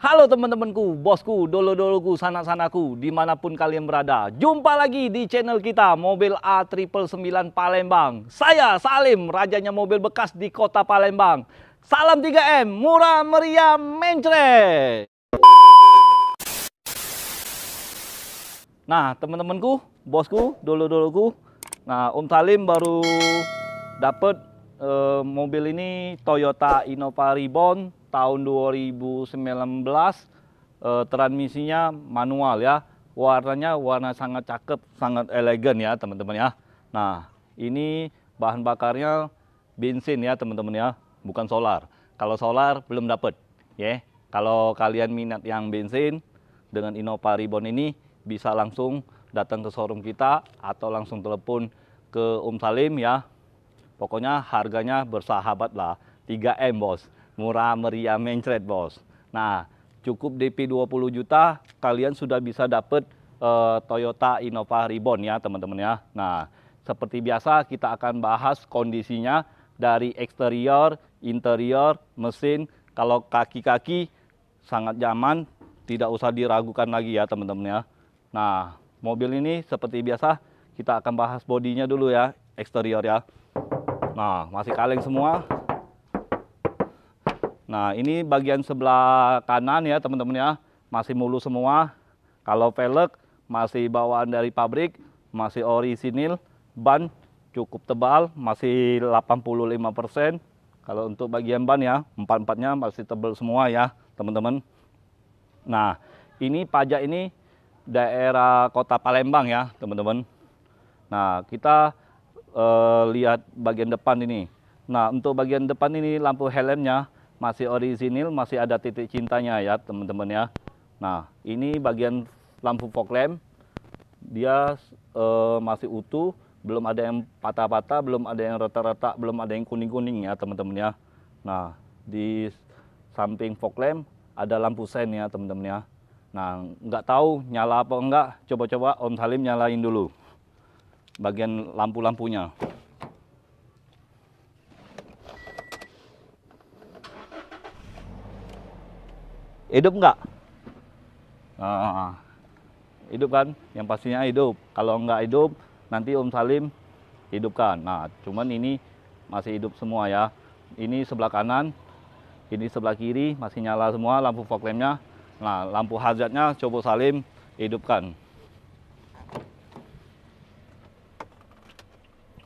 Halo teman-temanku, bosku, dolo-doloku, sanak-sanaku, dimanapun kalian berada. Jumpa lagi di channel kita, Mobil A999 Palembang. Saya Salim, rajanya mobil bekas di kota Palembang. Salam 3M, murah meriah mencret. Nah teman-temanku, bosku, dolo-doloku. Nah Om Salim baru dapat mobil ini Toyota Innova Reborn tahun 2019, transmisinya manual ya, warnanya warna sangat cakep, sangat elegan ya teman-teman ya. Nah ini bahan bakarnya bensin ya teman-teman ya, bukan solar. Kalau solar belum dapat ya. Kalau kalian minat yang bensin dengan Innova Reborn ini bisa langsung datang ke showroom kita atau langsung telepon ke Om Salim ya. Pokoknya harganya bersahabat lah, 3M bos. Murah meriah mencret bos. Nah cukup DP 20 juta kalian sudah bisa dapat Toyota Innova Reborn ya teman-teman ya. Nah seperti biasa kita akan bahas kondisinya dari eksterior, interior, mesin. Kalau kaki-kaki sangat nyaman, tidak usah diragukan lagi ya teman-teman ya. Nah mobil ini seperti biasa kita akan bahas bodinya dulu ya, eksterior ya. Nah masih kaleng semua. Nah ini bagian sebelah kanan ya teman-teman ya, masih mulus semua. Kalau velg masih bawaan dari pabrik, masih orisinil, ban cukup tebal, masih 85%. Kalau untuk bagian ban ya, empat-empatnya masih tebal semua ya teman-teman. Nah ini pajak ini daerah kota Palembang ya teman-teman. Nah kita lihat bagian depan ini. Nah untuk bagian depan ini lampu helmnya masih orisinil, masih ada titik cintanya ya teman-teman ya. Nah ini bagian lampu fog lamp, dia masih utuh, belum ada yang patah-patah, belum ada yang retak-retak, belum ada yang kuning-kuning ya teman-teman ya. Nah di samping fog lamp ada lampu sen ya teman-teman ya. Nah nggak tahu nyala apa enggak, coba-coba Om Salim nyalain dulu bagian lampu-lampunya. Hidup enggak? Nah, hidup kan? Yang pastinya hidup. Kalau enggak hidup, nanti Om Salim hidupkan. Nah, cuman ini masih hidup semua ya. Ini sebelah kanan, ini sebelah kiri masih nyala semua lampu fog lampnya. Nah, lampu hazardnya coba Salim hidupkan.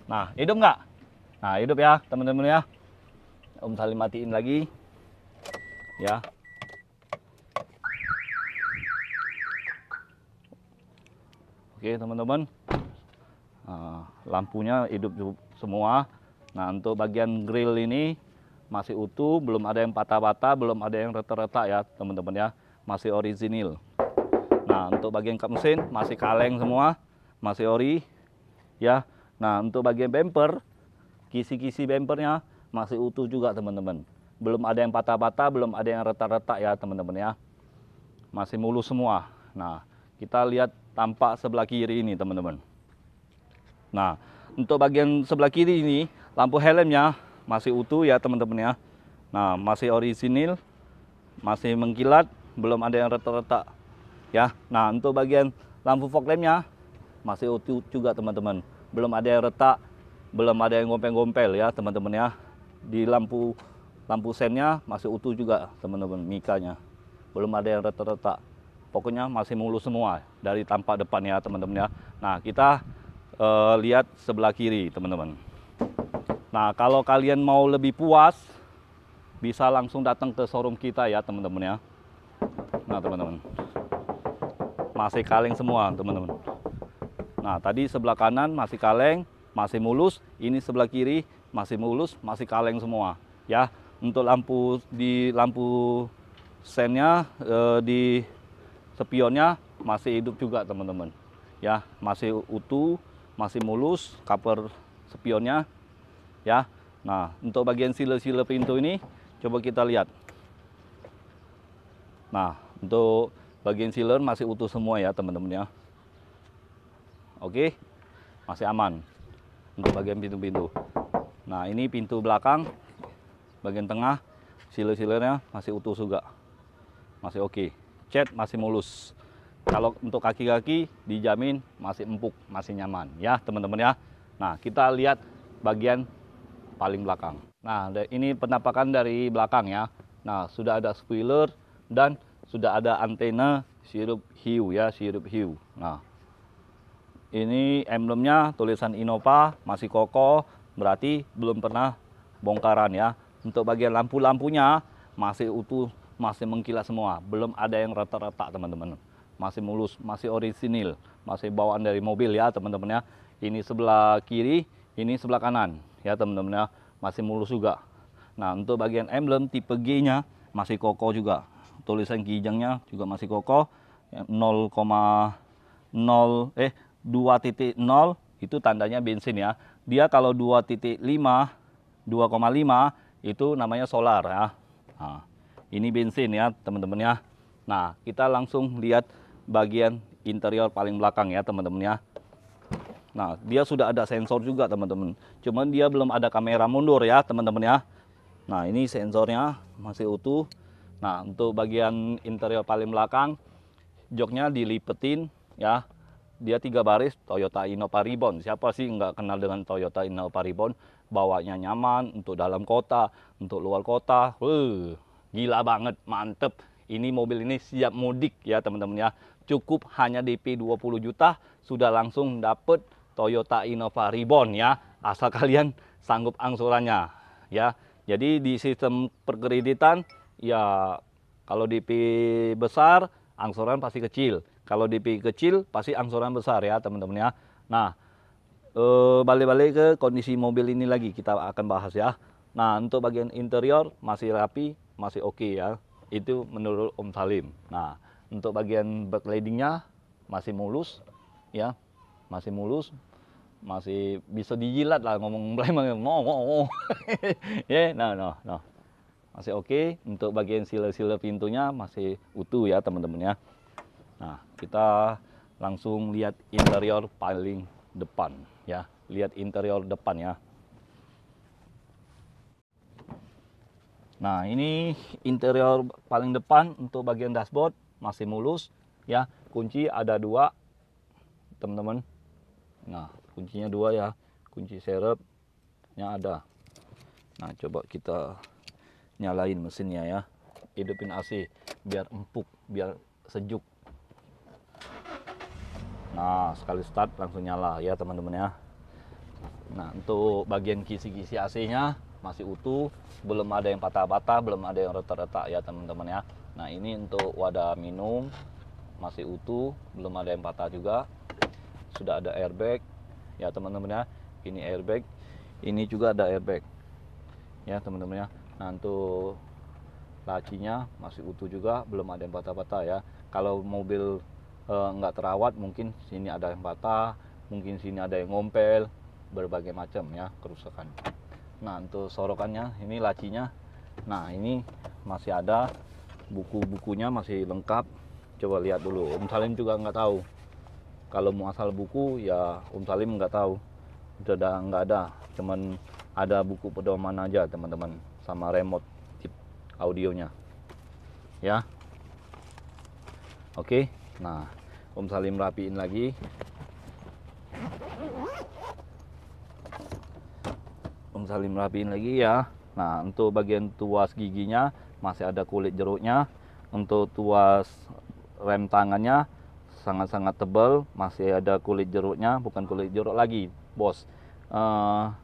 Nah, hidup enggak? Nah, hidup ya teman-teman ya. Om Salim matiin lagi. Ya. Oke teman-teman, nah, lampunya hidup semua. Nah untuk bagian grill ini masih utuh, belum ada yang patah-patah, belum ada yang retak-retak ya teman-teman ya, masih orisinil. Nah untuk bagian kap mesin masih kaleng semua, masih ori ya. Nah untuk bagian bumper, kisi-kisi bumpernya masih utuh juga teman-teman, belum ada yang patah-patah, belum ada yang retak-retak ya teman-teman ya, masih mulus semua. Nah kita lihat tampak sebelah kiri ini teman-teman. Nah untuk bagian sebelah kiri ini lampu helmnya masih utuh ya teman-teman ya. Nah masih orisinil, masih mengkilat, belum ada yang retak-retak ya. Nah untuk bagian lampu fog lampnya masih utuh juga teman-teman, belum ada yang retak, belum ada yang gompel-gompel ya teman-teman ya. Di lampu sennya masih utuh juga teman-teman, mikanya belum ada yang retak-retak. Pokoknya masih mulus semua dari tampak depan ya teman-teman ya. Nah kita lihat sebelah kiri teman-teman. Nah kalau kalian mau lebih puas, bisa langsung datang ke showroom kita ya teman-teman ya. Nah teman-teman, masih kaleng semua teman-teman. Nah tadi sebelah kanan masih kaleng, masih mulus. Ini sebelah kiri masih mulus, masih kaleng semua ya. Untuk lampu di lampu sennya di spionnya masih hidup juga teman-teman ya, masih utuh, masih mulus cover spionnya ya. Nah untuk bagian sile-sile pintu ini coba kita lihat. Nah untuk bagian sealer masih utuh semua ya teman-teman ya. Oke, masih aman untuk bagian pintu-pintu. Nah ini pintu belakang, bagian tengah sile-silernya masih utuh juga masih oke. Cat masih mulus. Kalau untuk kaki-kaki dijamin masih empuk, masih nyaman ya teman-teman ya. Nah, kita lihat bagian paling belakang. Nah, ini penampakan dari belakang ya. Nah, sudah ada spoiler dan sudah ada antena sirup hiu ya, sirup hiu. Nah, ini emblemnya tulisan Innova masih kokoh, berarti belum pernah bongkaran ya. Untuk bagian lampu-lampunya masih utuh, masih mengkilat semua, belum ada yang retak-retak teman-teman. Masih mulus, masih orisinil, masih bawaan dari mobil ya teman-teman ya. Ini sebelah kiri, ini sebelah kanan ya teman-teman ya, masih mulus juga. Nah, untuk bagian emblem tipe G-nya masih kokoh juga. Tulisan kijangnya juga masih kokoh. 2.0 itu tandanya bensin ya. Dia kalau 2.5, 2,5 itu namanya solar ya. Nah, ini bensin ya teman-teman ya. Nah, kita langsung lihat bagian interior paling belakang ya teman-teman ya. Nah, dia sudah ada sensor juga teman-teman. Cuman dia belum ada kamera mundur ya teman-teman ya. Nah, ini sensornya masih utuh. Nah, untuk bagian interior paling belakang, joknya dilipetin ya. Dia 3 baris Toyota Innova Reborn. Siapa sih nggak kenal dengan Toyota Innova Reborn? Bawanya nyaman untuk dalam kota, untuk luar kota. Gila banget, mantep. Ini mobil ini siap mudik ya teman-teman ya. Cukup hanya DP 20 juta sudah langsung dapet Toyota Innova Reborn ya. Asal kalian sanggup angsurannya ya. Jadi di sistem perkreditan ya, kalau DP besar angsuran pasti kecil. Kalau DP kecil pasti angsuran besar ya teman-teman ya. Nah, balik-balik ke kondisi mobil ini lagi kita akan bahas ya. Nah, untuk bagian interior masih rapi, masih oke ya. Itu menurut Om Salim. Nah, untuk bagian backlightingnya masih mulus ya, masih mulus, masih bisa dijilat lah ngomong ngomong. Ya, nah. Masih oke. Untuk bagian sila-sila pintunya masih utuh ya teman-teman ya. Nah, kita langsung lihat interior paling depan ya. Lihat interior depan ya. Nah, ini interior paling depan untuk bagian dashboard masih mulus ya. Kunci ada 2 teman-teman. Nah, kuncinya 2 ya. Kunci serepnya ada. Nah, coba kita nyalain mesinnya ya. Hidupin AC biar empuk, biar sejuk. Nah, sekali start langsung nyala ya teman-teman ya. Nah, untuk bagian kisi-kisi AC-nya masih utuh, belum ada yang patah-patah, belum ada yang retak-retak ya teman-teman ya. Nah, ini untuk wadah minum masih utuh, belum ada yang patah juga. Sudah ada airbag ya teman-teman ya. Ini airbag, ini juga ada airbag ya teman-teman ya. Nah, untuk lacinya masih utuh juga, belum ada yang patah-patah ya. Kalau mobil nggak terawat mungkin sini ada yang patah, mungkin sini ada yang ngompel, berbagai macam ya kerusakan. Nah, untuk sorokannya ini lacinya, nah ini masih ada, buku-bukunya masih lengkap. Coba lihat dulu, Om Salim juga nggak tahu kalau mau asal buku ya. Om Salim nggak tahu, udah nggak ada, cuman ada buku pedoman aja teman-teman, sama remote tip audionya ya. Oke, nah Om Salim rapiin lagi. Om Salim rapiin lagi ya. Nah, untuk bagian tuas giginya masih ada kulit jeruknya. Untuk tuas rem tangannya sangat-sangat tebal, masih ada kulit jeruknya, bukan kulit jeruk lagi, bos.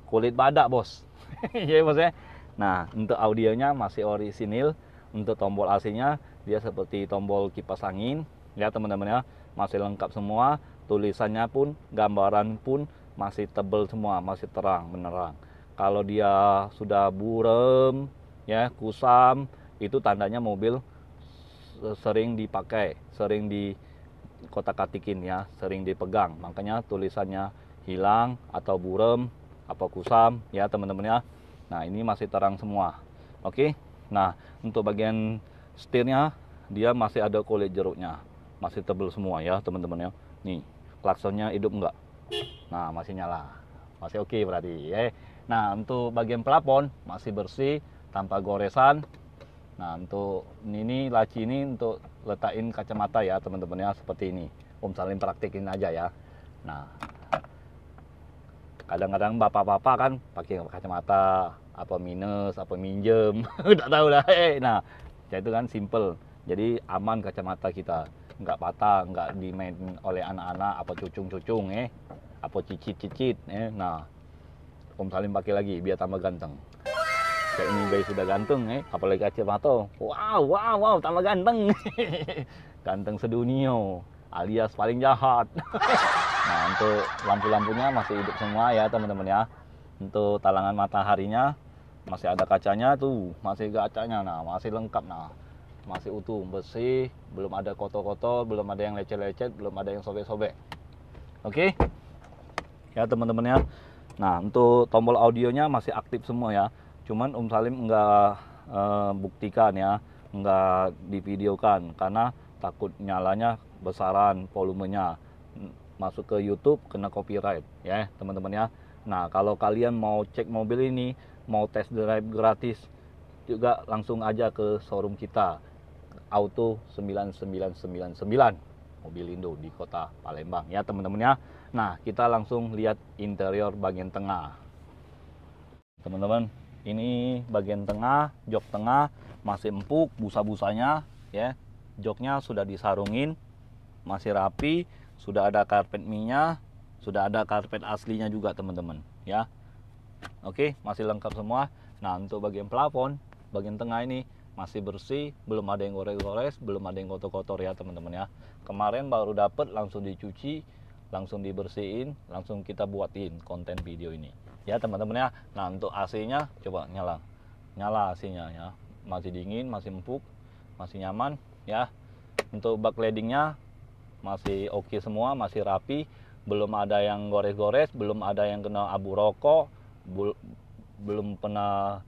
Kulit badak, bos. Ya, bos ya. Nah, untuk audionya masih orisinil. Untuk tombol AC-nya dia seperti tombol kipas angin ya teman-teman ya. Masih lengkap semua, tulisannya pun, gambaran pun masih tebal semua, masih terang benerang. Kalau dia sudah burem ya, kusam, itu tandanya mobil sering dipakai, sering di kotak-katikin ya, sering dipegang, makanya tulisannya hilang atau burem apa kusam ya teman-teman ya. Nah, ini masih terang semua. Oke. Nah, untuk bagian setirnya dia masih ada kulit jeruknya, masih tebal semua ya teman-teman ya. Nih, klaksonnya hidup enggak? Nah, masih nyala, masih oke berarti ya. Nah, untuk bagian plafon masih bersih tanpa goresan Nah, untuk ini laci ini untuk letakin kacamata ya teman-teman ya, seperti ini. Om Salim praktekin aja ya. Nah, kadang-kadang bapak-bapak kan pakai kacamata apa minus, apa minjem, udah tahu lah. Nah, itu kan simple. Jadi aman kacamata kita, nggak patah, nggak dimain oleh anak-anak apa cucung-cucung apa cicit-cicit Nah, Om Salim pakai lagi biar tambah ganteng. Kayak ini bayi sudah ganteng apalagi kacamata. Wow, tambah ganteng. Ganteng sedunia, alias paling jahat. Nah, untuk lampu-lampunya masih hidup semua ya teman-teman ya. Untuk talangan mataharinya masih ada kacanya tuh, masih kacanya. Nah, masih lengkap. Nah, masih utuh, bersih, belum ada kotor-kotor, belum ada yang lecet-lecet, belum ada yang sobek-sobek. Oke? Ya teman-teman ya. Nah, untuk tombol audionya masih aktif semua ya. Cuman Om Salim nggak buktikan ya, nggak divideokan karena takut nyalanya besaran volumenya. Masuk ke YouTube kena copyright ya teman-teman ya. Nah, kalau kalian mau cek mobil ini, mau test drive gratis juga langsung aja ke showroom kita, Auto 9999 Mobilindo di kota Palembang ya teman-teman ya. Nah, kita langsung lihat interior bagian tengah. Teman-teman, ini bagian tengah, jok tengah masih empuk busa-busanya ya. Joknya sudah disarungin, masih rapi, sudah ada karpet minyak, sudah ada karpet aslinya juga teman-teman ya. Oke, masih lengkap semua. Nah, untuk bagian plafon, bagian tengah ini masih bersih, belum ada yang gores-gores, belum ada yang kotor-kotor ya teman-teman ya. Kemarin baru dapat, langsung dicuci, langsung dibersihin, langsung kita buatin konten video ini ya teman-teman ya. Nah, untuk AC-nya coba nyala AC-nya ya, masih dingin, masih empuk, masih nyaman ya. Untuk backlightingnya masih oke semua, masih rapi, belum ada yang gores-gores, belum ada yang kena abu rokok, belum pernah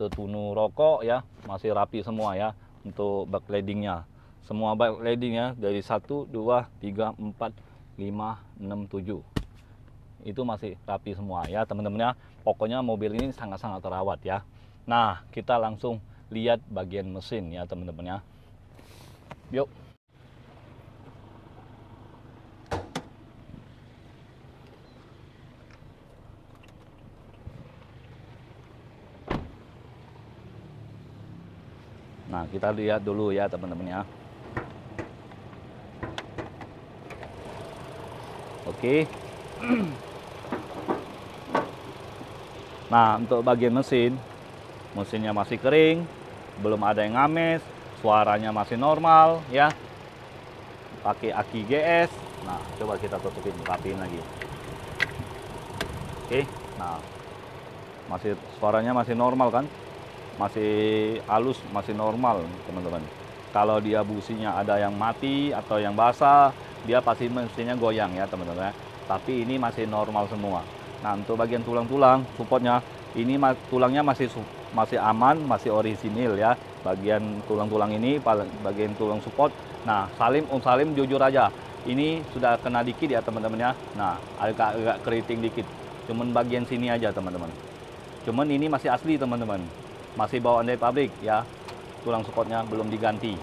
tertunu rokok ya, masih rapi semua ya. Untuk backlightingnya, semua backlightingnya dari 1, 2, 3, 4, 5, 6, 7 itu masih rapi semua ya teman-teman ya. Pokoknya mobil ini sangat-sangat terawat ya. Nah, kita langsung lihat bagian mesin ya teman-teman ya. Yuk. Nah, kita lihat dulu ya teman-teman ya. Oke. Nah, untuk bagian mesinnya masih kering, belum ada yang ngames, suaranya masih normal ya. Pakai aki GS. Nah, coba kita tutupin, rapiin lagi. Oke. Nah, suaranya masih normal kan? Masih halus, masih normal teman-teman. Kalau dia businya ada yang mati atau yang basah, dia pasti mesinnya goyang ya teman-teman ya. Tapi ini masih normal semua. Nah, untuk bagian tulang-tulang supportnya ini tulangnya masih aman, masih orisinil ya. Bagian tulang-tulang ini bagian tulang support. Nah, Om Salim jujur aja, ini sudah kena dikit ya teman-teman ya. Nah, agak keriting dikit. Cuman bagian sini aja teman-teman. Cuman ini masih asli teman-teman. Masih bawaan dari pabrik ya. Tulang supportnya belum diganti.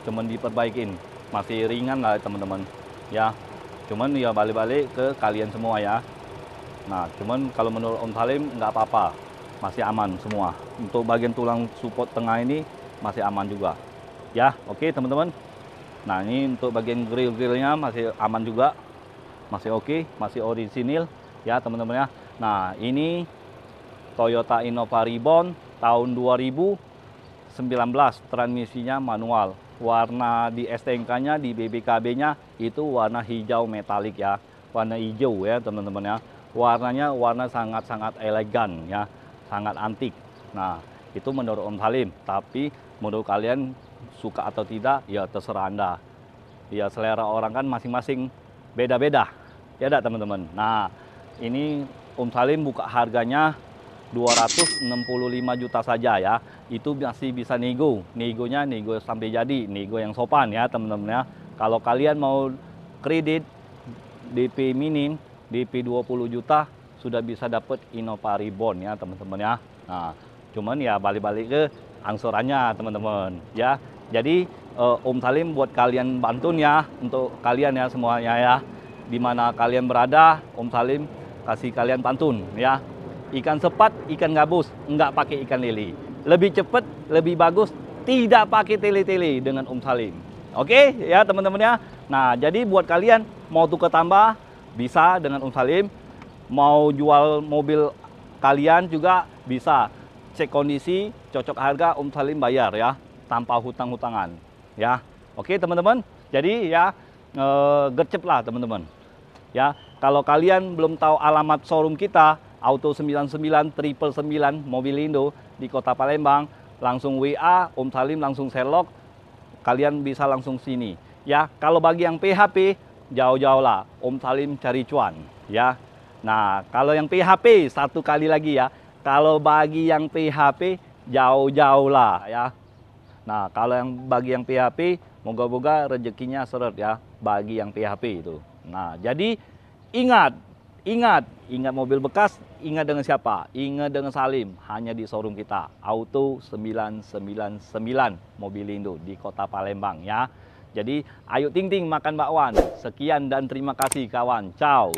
Cuman diperbaikin. Masih ringan lah teman-teman ya. Cuman ya balik-balik ke kalian semua ya. Nah, cuman kalau menurut Om Salim nggak apa-apa, masih aman semua. Untuk bagian tulang support tengah ini masih aman juga. Ya, oke teman-teman. Nah, ini untuk bagian grill-grillnya masih aman juga, masih oke, masih orisinil ya teman-teman ya. Nah, ini Toyota Innova Reborn tahun 2019, transmisinya manual. Warna di STNK-nya, di BBKB-nya itu warna hijau metalik ya, warna hijau ya teman-teman ya. Warnanya warna sangat-sangat elegan ya, sangat antik. Nah, itu menurut Om Salim. Tapi menurut kalian suka atau tidak ya terserah Anda. Ya selera orang kan masing-masing beda-beda. Ya enggak teman-teman. Nah, ini Om Salim buka harganya 265 juta saja ya. Itu masih bisa negonya nego sampai jadi, nego yang sopan ya teman-teman ya. Kalau kalian mau kredit DP minim, DP 20 juta sudah bisa dapat Innova Reborn ya teman-teman ya. Nah, cuman ya balik-balik ke angsurannya teman-teman ya. Jadi Om Salim buat kalian bantu ya, untuk kalian ya semuanya ya. Dimana kalian berada, Om Salim kasih kalian pantun ya. Ikan sepat, ikan gabus, nggak pakai ikan lele. Lebih cepat, lebih bagus, tidak pakai tele-tele dengan Om Salim. Oke ya teman-teman ya. Nah jadi buat kalian mau tukar tambah bisa dengan Om Salim. Mau jual mobil kalian juga bisa. Cek kondisi, cocok harga, Om Salim bayar ya, tanpa hutang-hutangan ya. Oke teman-teman. Jadi ya gercep lah teman-teman. Ya, kalau kalian belum tahu alamat showroom kita, Auto 99 999 Mobilindo di Kota Palembang, langsung WA Om Salim, langsung Sherlock, kalian bisa langsung sini. Ya, kalau bagi yang PHP, jauh-jauh lah, Om Salim cari cuan. Ya, nah kalau yang PHP satu kali lagi ya, kalau bagi yang PHP jauh-jauh lah ya. Nah, kalau yang bagi yang PHP, moga-moga rezekinya seret ya, bagi yang PHP itu. Nah, jadi ingat mobil bekas, ingat dengan siapa? Ingat dengan Salim, hanya di showroom kita, Auto 999 Mobilindo di Kota Palembang ya. Jadi, ayo ting-ting makan bakwan. Sekian dan terima kasih kawan. Ciao.